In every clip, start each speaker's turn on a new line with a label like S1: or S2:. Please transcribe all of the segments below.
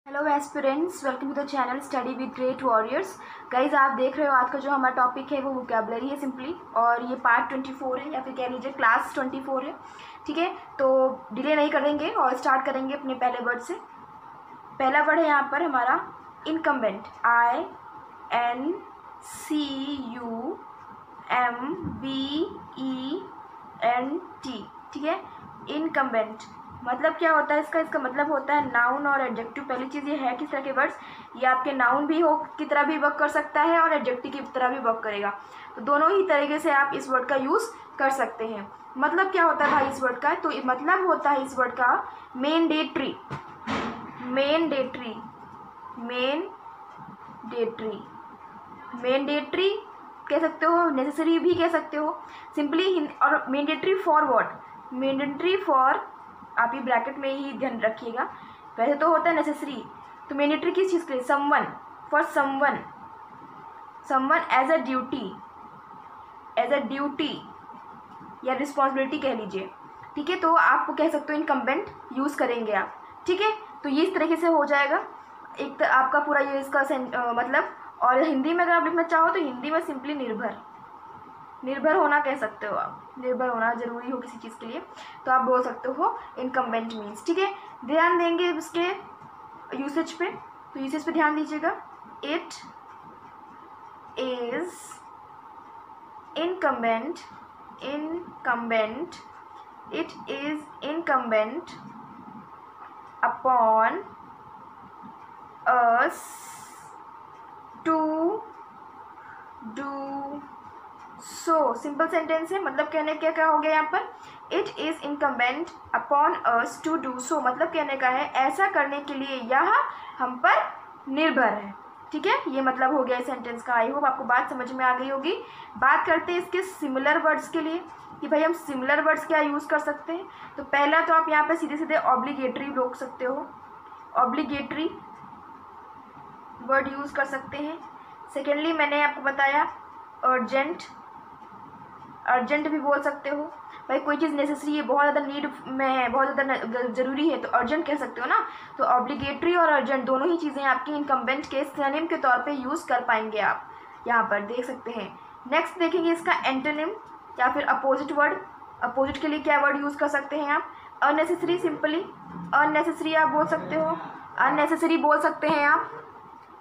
S1: Hello aspirants, welcome to the channel study with great warriors. Guys, आप देख रहे हो आज का जो हमारा टॉपिक है वो वोकैबुलरी है सिंपली, और ये पार्ट 24 है या फिर कह लीजिए क्लास 24 है। ठीक है, तो डिले नहीं करेंगे और स्टार्ट करेंगे अपने पहले वर्ड से। पहला वर्ड है यहाँ पर हमारा इनकम्बेंट, INCUMBENT। ठीक है, इनकम्बेंट मतलब क्या होता है इसका मतलब होता है नाउन और एडजेक्टिव। पहली चीज़ ये है किस तरह के वर्ड्स, ये आपके नाउन भी हो की तरह भी वर्क कर सकता है और एडजेक्टिव की तरह भी वर्क करेगा, तो दोनों ही तरीके से आप इस वर्ड का यूज़ कर सकते हैं। मतलब क्या होता है भाई इस वर्ड का, तो मतलब होता है इस वर्ड का मैंडेटरी कह सकते हो, नेसेसरी भी कह सकते हो सिंपली। और mandatory for what, mandatory for, आप ये ब्रैकेट में ही ध्यान रखिएगा। वैसे तो होता है नेसेसरी, तो मैंडेटरी किस चीज़ के लिए, someone, for someone as a duty या रिस्पॉन्सिबिलिटी कह लीजिए। ठीक है, तो आप कह सकते हो इनकम्बेंट यूज़ करेंगे आप। ठीक है, तो ये इस तरीके से हो जाएगा एक आपका पूरा ये इसका मतलब। और हिंदी में अगर आप लिखना चाहो तो हिंदी में सिंपली निर्भर होना कह सकते हो आप। निर्भर होना ज़रूरी हो किसी चीज़ के लिए तो आप बोल सकते हो इनकम्बेंट मीन्स। ठीक है, ध्यान देंगे इसके यूसेज पे, तो यूसेज पे ध्यान दीजिएगा। It is incumbent upon us to do so. Simple sentence है, मतलब कहने का क्या हो गया यहाँ पर, it is incumbent upon us to do so, मतलब कहने का है ऐसा करने के लिए यह हम पर निर्भर है। ठीक है, ये मतलब हो गया इस सेंटेंस का। आई होप आपको बात समझ में आ गई होगी। बात करते हैं इसके सिमिलर वर्ड्स के लिए कि भाई हम सिमिलर वर्ड्स क्या यूज़ कर सकते हैं। तो पहला तो आप यहाँ पर सीधे सीधे ऑब्लिगेटरी बोल सकते हो, ऑब्लिगेटरी वर्ड यूज़ कर सकते हैं। सेकेंडली मैंने आपको बताया अर्जेंट भी बोल सकते हो। भाई कोई चीज़ नेसेसरी है, बहुत ज़्यादा नीड में है, बहुत ज़्यादा ज़रूरी है, तो अर्जेंट कह सकते हो ना। तो ऑब्लिगेटरी और अर्जेंट दोनों ही चीज़ें आपकी इनकम्बेंट के सिनोनिम के तौर पे यूज़ कर पाएंगे आप, यहाँ पर देख सकते हैं। नेक्स्ट देखेंगे इसका एंटोनिम या फिर अपोजिट वर्ड। अपोजिट के लिए क्या वर्ड यूज़ कर सकते हैं आप, अननेसेसरी। सिंपली अननेसेसरी आप बोल सकते हो, अननेसेसरी बोल सकते हैं आप।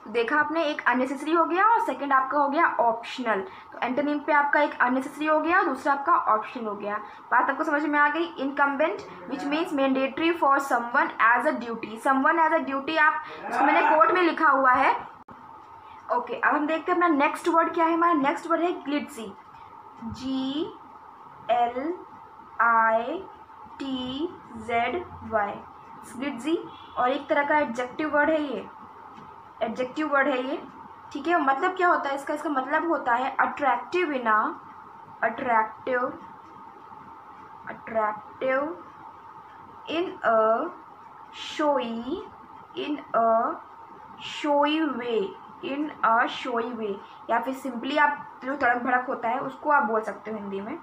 S1: देखा आपने, एक अननेसेसरी हो गया और सेकंड आपका हो गया ऑप्शनल। तो एंटोनिम पे आपका एक अननेसेसरी हो गया और दूसरा आपका ऑप्शनल हो गया। बात आपको समझ में आ गई। Incumbent which means mandatory for someone as a duty. Someone as a duty, आप इसको मैंने कोट में लिखा हुआ है। ओके, अब हम देखते हैं अपना नेक्स्ट वर्ड क्या है। हमारा नेक्स्ट वर्ड है ग्लिट्जी, GLITZY, ग्लिट्जी। और एक तरह का एडजेक्टिव वर्ड है ये, एडजेक्टिव वर्ड है ये। ठीक है, मतलब क्या होता है इसका मतलब होता है अट्रैक्टिव इन अ शोई वे, या फिर सिंपली आप जो तड़क भड़क होता है उसको आप बोल सकते हो हिंदी में।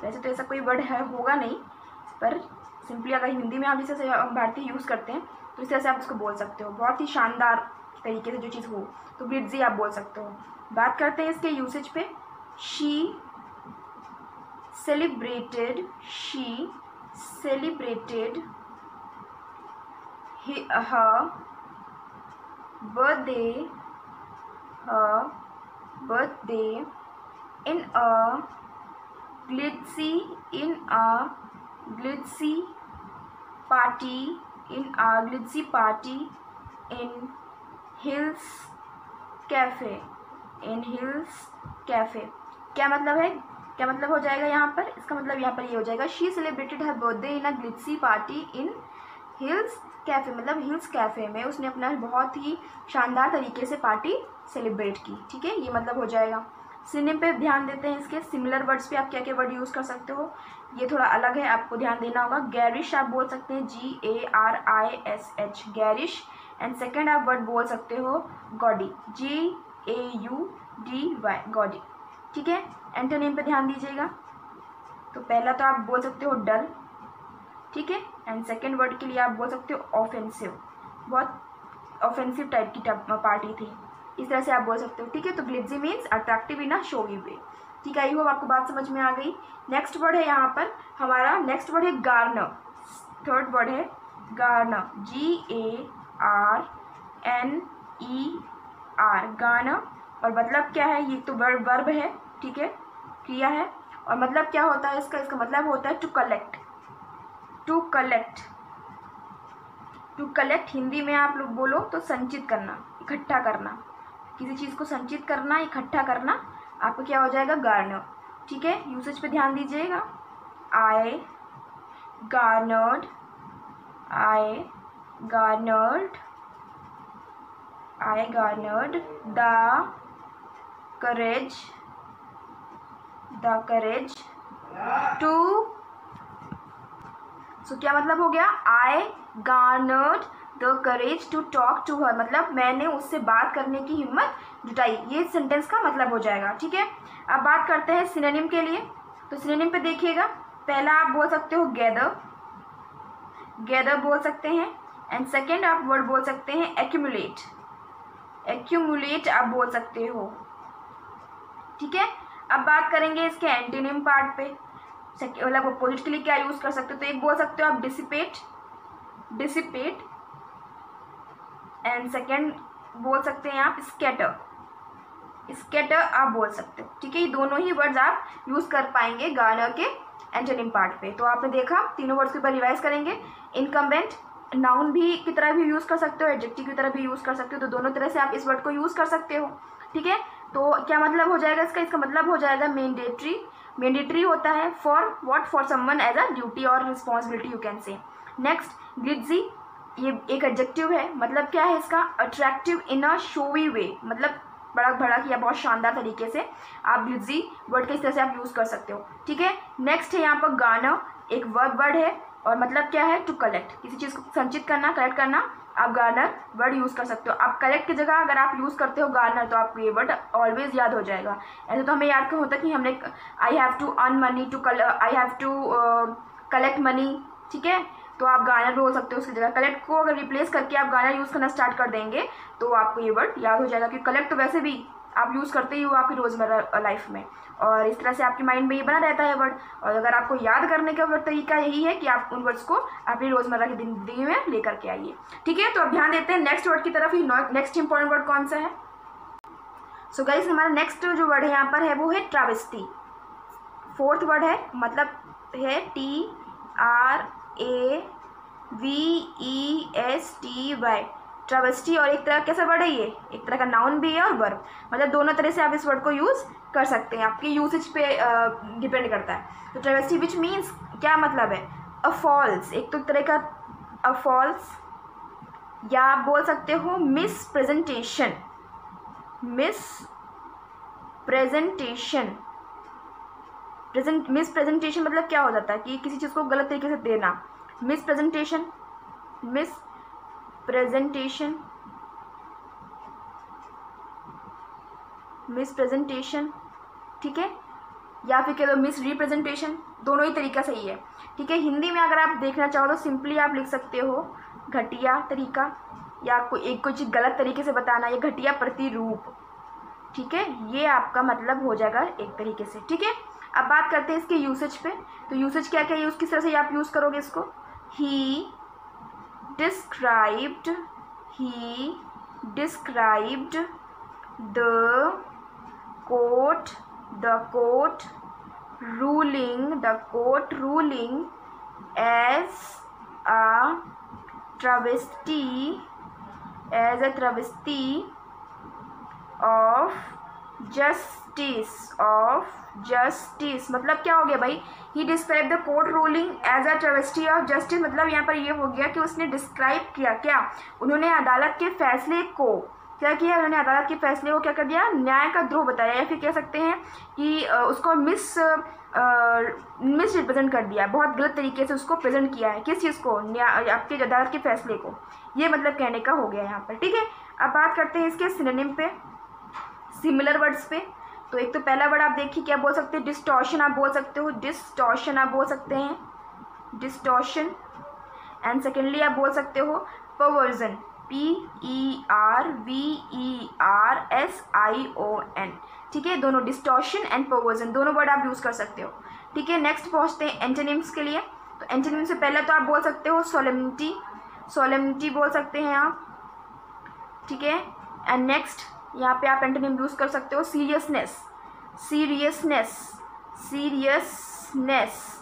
S1: वैसे तो ऐसा कोई वर्ड है होगा नहीं, पर सिंपली अगर हिंदी में आप जैसे भारतीय यूज़ करते हैं तो इस तरह से आप उसको बोल सकते हो, बहुत ही शानदार तरीके से जो चीज़ हो, तो ग्लिट्जी आप बोल सकते हो। बात करते हैं इसके यूसेज पे। She celebrated her birthday in a glitzy party in Hills Cafe। क्या मतलब है, क्या मतलब हो जाएगा यहाँ पर, इसका मतलब यहाँ पर ये हो जाएगा she celebrated her birthday in a ग्लिट्सी party in hills cafe, मतलब हिल्स कैफ़े में उसने अपना बहुत ही शानदार तरीके से पार्टी सेलिब्रेट की। ठीक है, ये मतलब हो जाएगा। सिनोनिम पे ध्यान देते हैं, इसके सिमिलर वर्ड्स पे आप क्या क्या वर्ड यूज़ कर सकते हो, ये थोड़ा अलग है, आपको ध्यान देना होगा। गैरिश आप बोल सकते हैं, GARISH, गैरिश। एंड सेकेंड आप वर्ड बोल सकते हो गॉडी, GAUDY, गॉडी। ठीक है, एंटोनिम पे ध्यान दीजिएगा। तो पहला तो आप बोल सकते हो डल, ठीक है। एंड सेकेंड वर्ड के लिए आप बोल सकते हो ऑफेंसिव, बहुत ऑफेंसिव टाइप की पार्टी थी, इस तरह से आप बोल सकते हो। ठीक है, तो ग्लिटजी means attractive in a showy वे। ठीक है, आई होप आपको बात समझ में आ गई। नेक्स्ट वर्ड है यहाँ पर हमारा, नेक्स्ट वर्ड है गार्नर। थर्ड वर्ड है गार्नर, GARNER, गार्नर। और मतलब क्या है, ये तो वर्ब है, ठीक है, क्रिया है। और मतलब क्या होता है इसका, इसका मतलब होता है to collect. To collect, to collect Hindi में आप लोग बोलो तो संचित करना, इकट्ठा करना, किसी चीज़ को संचित करना, इकट्ठा करना, आपको क्या हो जाएगा, गार्नर। ठीक है, यूसेज पे ध्यान दीजिएगा। I garnered, I garnered, I garnered the courage, the courage to, so क्या मतलब हो गया, I garnered the courage to talk to her, मतलब मैंने उससे बात करने की हिम्मत जुटाई, ये सेंटेंस का मतलब हो जाएगा। ठीक है, अब बात करते हैं सिनोनिम के लिए। तो सिनोनिम पे देखिएगा, पहला आप बोल सकते हो गैदर, गैदर बोल सकते हैं। एंड सेकेंड आप वर्ड बोल सकते हैं एक्यूमुलेट, एक्यूमुलेट आप बोल सकते हो। ठीक है, अब बात करेंगे इसके एंटीनिम पार्ट पे, मतलब अपोजिट के लिए क्या यूज़ कर सकते हो। तो एक बोल सकते हो आप डिसिपेट, डिसिपेट। एंड सेकेंड बोल सकते हैं आप स्कैटर, स्कैटर आप बोल सकते हो। ठीक है, ये दोनों ही वर्ड्स आप यूज़ कर पाएंगे गार्नर के एंटोनिम पार्ट पे। तो आपने देखा, तीनों वर्ड्स के ऊपर रिवाइज करेंगे। इनकम्बेंट नाउन भी की तरह भी यूज़ कर सकते हो, एडजेक्टिव की तरह भी यूज़ कर सकते हो, तो दोनों तरह से आप इस वर्ड को यूज़ कर सकते हो। ठीक है, तो क्या मतलब हो जाएगा इसका, इसका मतलब हो जाएगा मैंडेटरी। मैंडेटरी होता है for what, for someone as a duty और responsibility you can say. Next glitzy, ये एक एडजेक्टिव है, मतलब क्या है इसका, अट्रैक्टिव इन अ शोवी वे, मतलब बड़ा भड़क या बहुत शानदार तरीके से आप ग्लिटजी वर्ड के इस तरह से आप यूज़ कर सकते हो। ठीक है, नेक्स्ट है यहाँ पर गार्नर, एक वर्ब वर्ड है और मतलब क्या है, टू कलेक्ट, किसी चीज़ को संचित करना, कलेक्ट करना, आप गार्नर वर्ड यूज़ कर सकते हो। आप कलेक्ट की जगह अगर आप यूज़ करते हो गार्नर तो आपको ये वर्ड ऑलवेज याद हो जाएगा। ऐसे तो हमें याद क्यों होता है कि हमने I have to earn money to I have to collect money. ठीक है, तो आप गार्नर बोल सकते हो उसकी जगह। कलेक्ट को अगर रिप्लेस करके आप गार्नर यूज़ करना स्टार्ट कर देंगे तो आपको ये वर्ड याद हो जाएगा, क्योंकि कलेक्ट तो वैसे भी आप यूज़ करते ही हो आपकी रोज़मर्रा लाइफ में, और इस तरह से आपके माइंड में ये बना रहता है वर्ड। और अगर आपको याद करने का तरीका यही है कि आप उन वर्ड्स को अपनी रोज़मर्रा की ज़िंदगी में लेकर के आइए। ठीक है, तो अब ध्यान देते हैं नेक्स्ट वर्ड की तरफ। ही नेक्स्ट इंपॉर्टेंट वर्ड कौन सा है। सो गाइस, हमारा नेक्स्ट जो वर्ड है यहाँ पर है वो है ट्रावेस्टी। फोर्थ वर्ड है, मतलब है TRAVESTY, ट्रावेस्टी। और एक तरह कैसा वर्ड है ये, एक तरह का नाउन भी है और वर्ब, मतलब दोनों तरह से आप इस वर्ड को यूज़ कर सकते हैं, आपके यूसेज पे डिपेंड करता है। तो ट्रावेस्टी विच मीन्स क्या मतलब है, अ फॉल्स, एक तो तरह का अ फॉल्स, या आप बोल सकते हो miss presentation, miss presentation. Miss presentation मतलब क्या हो जाता है कि किसी चीज़ को गलत तरीके से देना, miss presentation, miss presentation, miss presentation. ठीक है, या फिर कह लो मिस रिप्रेजेंटेशन, दोनों ही तरीका सही है। ठीक है, हिंदी में अगर आप देखना चाहो तो सिंपली आप लिख सकते हो घटिया तरीका, या कोई चीज़ गलत तरीके से बताना, या घटिया प्रतिरूप। ठीक है, ये आपका मतलब हो जाएगा एक तरीके से। ठीक है, अब बात करते हैं इसके यूसेज पे। तो यूसेज क्या क्या यूज़, किस तरह से आप यूज़ करोगे इसको। ही described, he described the court ruling as a travesty of justice। मतलब क्या हो गया भाई, he describe the court ruling as a travesty of justice, मतलब यहाँ पर ये हो गया कि उसने डिस्क्राइब किया, क्या उन्होंने अदालत के फैसले को क्या किया, उन्होंने अदालत के फैसले को क्या कर दिया, न्याय का द्रोह बताया, या फिर कह सकते हैं कि उसको मिस रिप्रेजेंट कर दिया, बहुत गलत तरीके से उसको प्रेजेंट किया है, किस चीज़ को, न्याय, आपके अदालत के फैसले को, ये मतलब कहने का हो गया यहाँ पर। ठीक है, अब बात करते हैं इसके सिनोनिम पे, सिमिलर वर्ड्स पे। तो एक तो पहला वर्ड आप देखिए क्या बोल सकते हैं, डिस्टॉर्शन आप बोल सकते हो, डिस्टॉर्शन आप बोल सकते हैं, डिस्टॉर्शन। एंड सेकेंडली आप बोल सकते हो परवर्जन, PERVERSION, ठीक है। दोनों डिस्टॉर्शन एंड परवर्जन दोनों वर्ड आप यूज़ कर सकते हो, ठीक है। नेक्स्ट पहुँचते हैं एंटोनिम्स के लिए। तो एंटोनिम से पहले तो आप बोल सकते हो सोलेमनिटी, सोलेमनिटी बोल सकते हैं आप, ठीक है। एंड नेक्स्ट यहाँ पे आप एंटोनिम यूज़ कर सकते हो सीरियसनेस, सीरियसनेस, सीरियसनेस,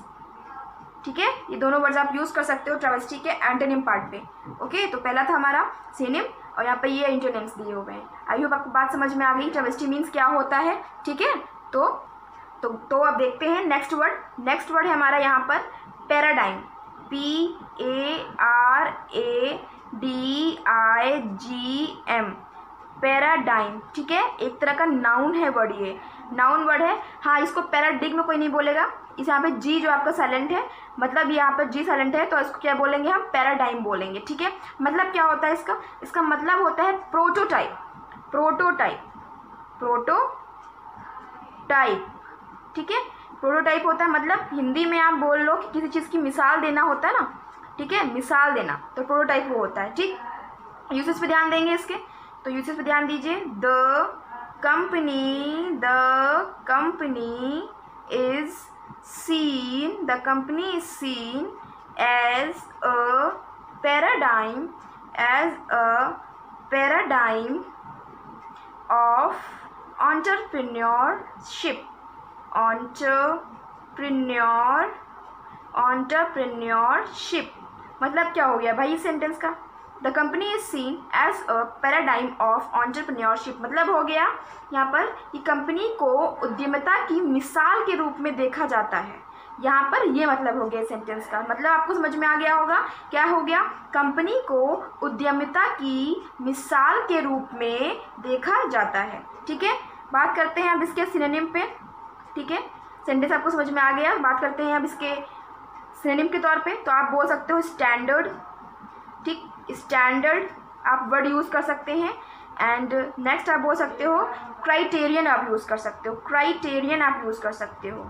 S1: ठीक है। ये दोनों वर्ड्स आप यूज़ कर सकते हो ट्रेवेस्टी के एंटोनिम पार्ट पे, ओके। तो पहला था हमारा सिनोनिम और यहाँ पे ये एंटोनिम्स दिए हुए हैं। आई होप आपको बात समझ में आ गई ट्रेवेस्टी मीन्स क्या होता है, ठीक है। तो अब देखते हैं नेक्स्ट वर्ड। नेक्स्ट वर्ड है हमारा यहाँ पर पैराडाइम, PARADIGM, पैराडाइम, ठीक है। एक तरह का नाउन है वर्ड, ये नाउन वर्ड है। हाँ, इसको पैराडिग्म कोई नहीं बोलेगा, इस यहाँ पे जी जो आपका साइलेंट है, मतलब यहाँ पर जी साइलेंट है, तो इसको क्या बोलेंगे हम, पैराडाइम बोलेंगे, ठीक है। मतलब क्या होता है इसका, इसका मतलब होता है प्रोटोटाइप, प्रोटोटाइप, प्रोटोटाइप, ठीक है। प्रोटोटाइप होता है मतलब हिंदी में आप बोल लो कि किसी चीज़ की मिसाल देना होता है ना, ठीक है, मिसाल देना, तो प्रोटोटाइप वो होता है, ठीक। यूसेज पे ध्यान देंगे इसके, तो यूसेज पे ध्यान दीजिए। The company is seen, the company is seen as a paradigm, of entrepreneurship, entrepreneurship मतलब क्या हो गया भाई इस सेंटेंस का, the company is seen as a paradigm of entrepreneurship मतलब हो गया यहाँ पर कि कंपनी को उद्यमिता की मिसाल के रूप में देखा जाता है। यहाँ पर ये मतलब हो गया इस सेंटेंस का, मतलब आपको समझ में आ गया होगा क्या हो गया, कंपनी को उद्यमिता की मिसाल के रूप में देखा जाता है, ठीक है। बात करते हैं अब इसके सिनोनिम पे, ठीक है। सेंटेंस आपको समझ में आ गया, बात करते हैं अब इसके सिनोनिम के तौर पे। तो आप बोल सकते हो स्टैंडर्ड, ठीक, स्टैंडर्ड आप वर्ड यूज़ कर सकते हैं। एंड नेक्स्ट आप बोल सकते हो क्राइटेरियन, आप यूज़ कर सकते हो, क्राइटेरियन आप यूज़ कर सकते हो,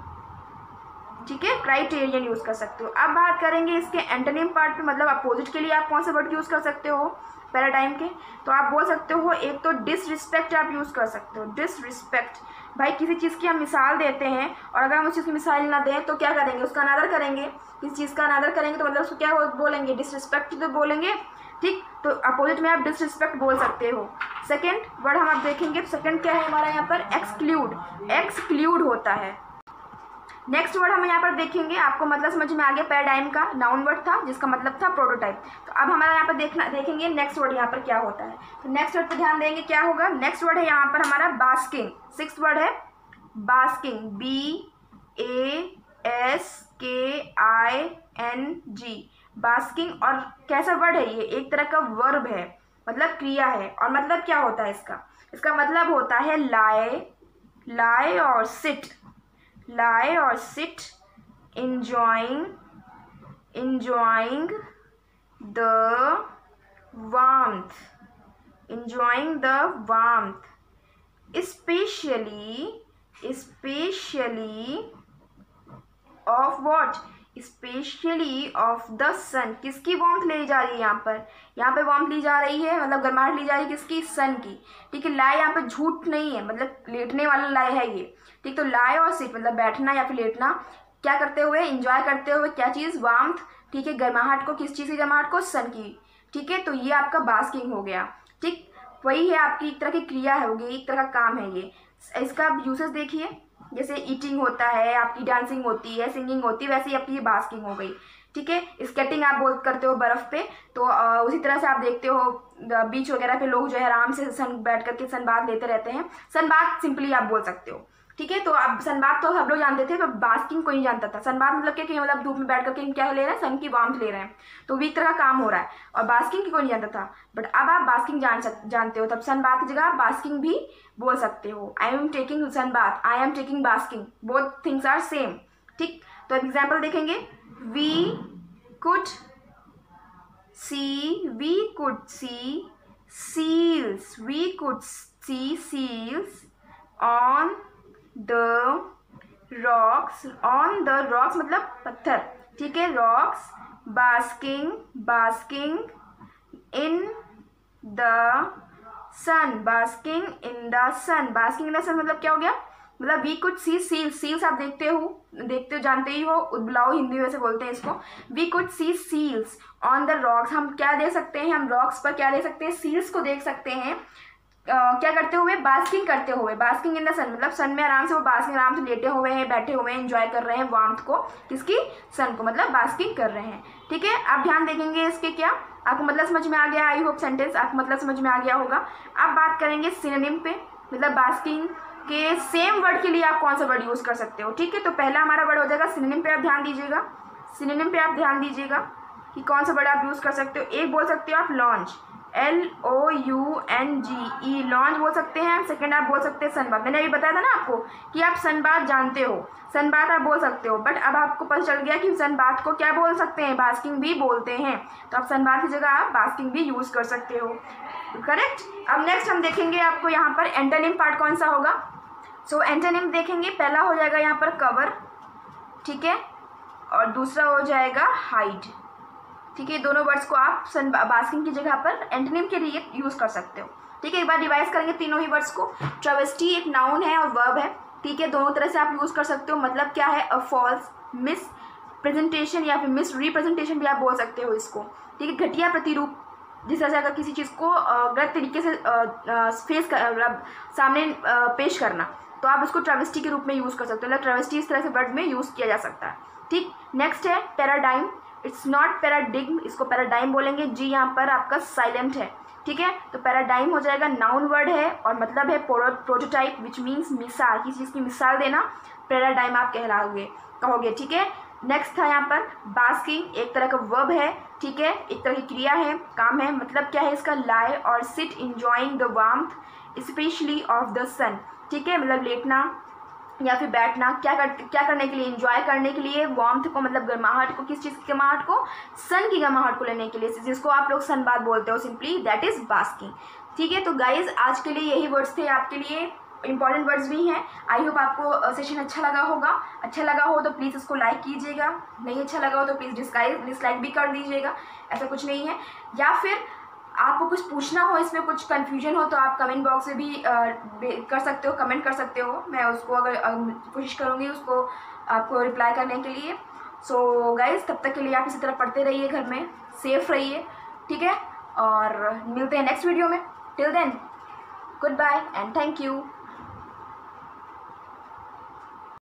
S1: ठीक है, क्राइटेरियन यूज़ कर सकते हो। अब बात करेंगे इसके एंटोनिम पार्ट पे, मतलब अपोजिट के लिए आप कौन से वर्ड यूज़ कर सकते हो पैराडाइम के। तो आप बोल सकते हो एक तो डिसरिस्पेक्ट आप यूज़ कर सकते हो, डिसरिस्पेक्ट, भाई किसी चीज़ की हम मिसाल देते हैं और अगर हम उस चीज़ की मिसाल ना दें तो क्या करेंगे, उसका अनादर करेंगे, किसी चीज़ का अनादर करेंगे तो मतलब उसको क्या बोलेंगे, डिसरिस्पेक्ट तो बोलेंगे, ठीक। तो अपोजिट में आप डिसरिस्पेक्ट बोल सकते हो। सेकेंड वर्ड हम आप देखेंगे, सेकेंड क्या है हमारा यहाँ पर, एक्सक्लूड, एक्सक्लूड होता है। नेक्स्ट वर्ड हम यहाँ पर देखेंगे, आपको मतलब समझ में आ गया, पैराडाइम का नाउन वर्ड था जिसका मतलब था प्रोटोटाइप। तो अब हमारा यहाँ पर देखेंगे नेक्स्ट वर्ड यहाँ पर क्या होता है। तो नेक्स्ट वर्ड पर ध्यान देंगे क्या होगा, नेक्स्ट वर्ड है यहाँ पर हमारा बास्किंग, सिक्स्थ वर्ड है बास्किंग, BASKING, बास्किंग। और कैसा वर्ड है ये, एक तरह का वर्ब है, मतलब क्रिया है। और मतलब क्या होता है इसका, इसका मतलब होता है lie और sit, lie or sit, enjoying the warmth, especially of what, especially of the sun, किसकी वार्मथ ली जा रही है यहाँ पे वार्मथ ली जा रही है, मतलब गर्माहट ली जा रही है किसकी, सन की, ठीक है। लाई यहाँ पे झूठ नहीं है, मतलब लेटने वाला लाई है ये, ठीक। तो लाई और सिट मतलब बैठना या फिर लेटना, क्या करते हुए, इंजॉय करते हुए, क्या चीज़, वार्मथ, ठीक है, गर्माहट को, किस चीज़ की गर्माहट को, सन की, ठीक है। तो ये आपका बास्किंग हो गया, ठीक, वही है आपकी एक तरह की क्रिया है, होगी एक तरह का काम है ये। इसका आप यूसेस देखिए, जैसे ईटिंग होता है, आपकी डांसिंग होती है, सिंगिंग होती है, वैसे ही आपकी ये बास्किंग हो गई, ठीक है। स्केटिंग आप बोल करते हो बर्फ़ पे, तो उसी तरह से आप देखते हो बीच वगैरह पे लोग जो है आराम से सन बैठ करके सन बाथ लेते रहते हैं, सन बाथ सिंपली आप बोल सकते हो, ठीक है। तो अब सन बाथ तो सब लोग जानते थे, पर बास्किंग कोई नहीं जानता था। सन बाथ मतलब क्या कि मतलब धूप में बैठ करके क्या ले रहे हैं, सन की वार्मथ ले रहे हैं, तो भी एक तरह का काम हो रहा है, और बास्किंग की कोई नहीं जानता था। बट अब आप बास्किंग जानते हो, तब सन बाथ की जगह आप बास्किंग भी बोल सकते हो। I am taking sun bath, I am taking basking, both things are same, ठीक। तो एग्जाम्पल देखेंगे, we could see seals, we could see seals on the rocks मतलब पत्थर, ठीक है, rocks, basking in the sun, basking in the sun. Basking in the sun मतलब क्या हो गया, मतलब we could see seals, seals आप देखते हो जानते ही हो, उदबलाओ हिंदी में से बोलते हैं इसको। We could see seals on the rocks, हम क्या देख सकते हैं, हम रॉक्स पर क्या देख सकते हैं, सील्स को देख सकते हैं। क्या करते हुए, बास्किंग करते हुए। बास्किंग इन द सन मतलब सन में आराम से वो बास्किंग, आराम से लेटे हुए हैं, बैठे हुए हैं, एंजॉय कर रहे हैं वार्मथ को, किसकी, सन को, मतलब बास्किंग कर रहे हैं। ठीक है, आप ध्यान देखेंगे इसके, क्या आपको मतलब समझ में आ गया, आई होप सेंटेंस आपको मतलब समझ में आ गया होगा। अब बात करेंगे सिनोनिम पे, मतलब बास्किंग के सेम वर्ड के लिए आप कौन सा वर्ड यूज कर सकते हो। ठीक है, तो पहला हमारा वर्ड हो जाएगा सिनोनिम पे, आप ध्यान दीजिएगा, सिनोनिम पे आप ध्यान दीजिएगा कि कौन सा वर्ड आप यूज कर सकते हो। एक बोल सकते हो आप लॉन्च, LOUNGE, लॉन्च बोल सकते हैं। सेकंड आप बोल सकते हैं सनबाथ, मैंने अभी बताया था ना आपको कि आप सनबाथ जानते हो, सनबाथ आप बोल सकते हो, बट अब आपको पता चल गया कि सनबाथ को क्या बोल सकते हैं, बास्किंग भी बोलते हैं, तो आप सनबाथ की जगह आप बास्किंग भी यूज कर सकते हो। करेक्ट। अब नेक्स्ट हम देखेंगे आपको यहाँ पर एंटोनिम पार्ट कौन सा होगा। सो एंटोनिम देखेंगे, पहला हो जाएगा यहाँ पर कवर, ठीक है, और दूसरा हो जाएगा हाइड। ठीक है, दोनों वर्ड्स को आप बास्किंग की जगह पर एंटोनिम के लिए यूज कर सकते हो। ठीक है, एक बार रिवाइज करेंगे तीनों ही वर्ड्स को। ट्रावेस्टी एक नाउन है और वर्ब है। ठीक है, दोनों तरह से आप यूज कर सकते हो। मतलब क्या है, अ फॉल्स, मिस प्रेजेंटेशन या फिर मिस रिप्रेजेंटेशन भी आप बोल सकते हो इसको। ठीक है, घटिया प्रतिरूप, जिस तरह से अगर किसी चीज़ को गलत तरीके से फेस कर सामने पेश करना, तो आप उसको ट्रावेस्टी के रूप में यूज़ कर सकते हो। मतलब ट्रावेस्टी इस तरह से वर्ड में यूज़ किया जा सकता है। ठीक, नेक्स्ट है पैराडाइम, इट्स नॉट पैराडिग्म, इसको पैराडाइम बोलेंगे। जी यहाँ पर आपका साइलेंट है। ठीक है, तो पैराडाइम हो जाएगा, नाउन वर्ड है और मतलब है प्रोटोटाइप, विच मीन्स मिसाल, किसी चीज़ की मिसाल देना, पैराडाइम आप कहोगे। ठीक है, नेक्स्ट था यहाँ पर बास्किंग, एक तरह का वर्ब है। ठीक है, एक तरह की क्रिया है, काम है। मतलब क्या है इसका, लाई और sit enjoying the warmth especially of the sun. ठीक है, मतलब लेटना या फिर बैठना, क्या करने के लिए, एंजॉय करने के लिए, वार्मथ को मतलब गर्माहट को, किस चीज़ की गर्माहट को, सन की गर्माहट को लेने के लिए, जिसको आप लोग सनबाथ बोलते हो सिंपली, दैट इज बास्किंग। ठीक है, तो गाइज आज के लिए यही वर्ड्स थे, आपके लिए इंपॉर्टेंट वर्ड्स भी हैं। आई होप आपको सेशन अच्छा लगा होगा। अच्छा लगा हो तो प्लीज़ इसको लाइक कीजिएगा, नहीं अच्छा लगा हो तो प्लीज़ डिसलाइक भी कर दीजिएगा, ऐसा कुछ नहीं है। या फिर आपको कुछ पूछना हो, इसमें कुछ कन्फ्यूजन हो, तो आप कमेंट बॉक्स में भी कर सकते हो, कमेंट कर सकते हो। मैं उसको अगर कोशिश करूँगी उसको आपको रिप्लाई करने के लिए। सो गाइज, तब तक के लिए आप इसी तरह पढ़ते रहिए, घर में सेफ रहिए। ठीक है, और मिलते हैं नेक्स्ट वीडियो में। Till then, good bye and thank you.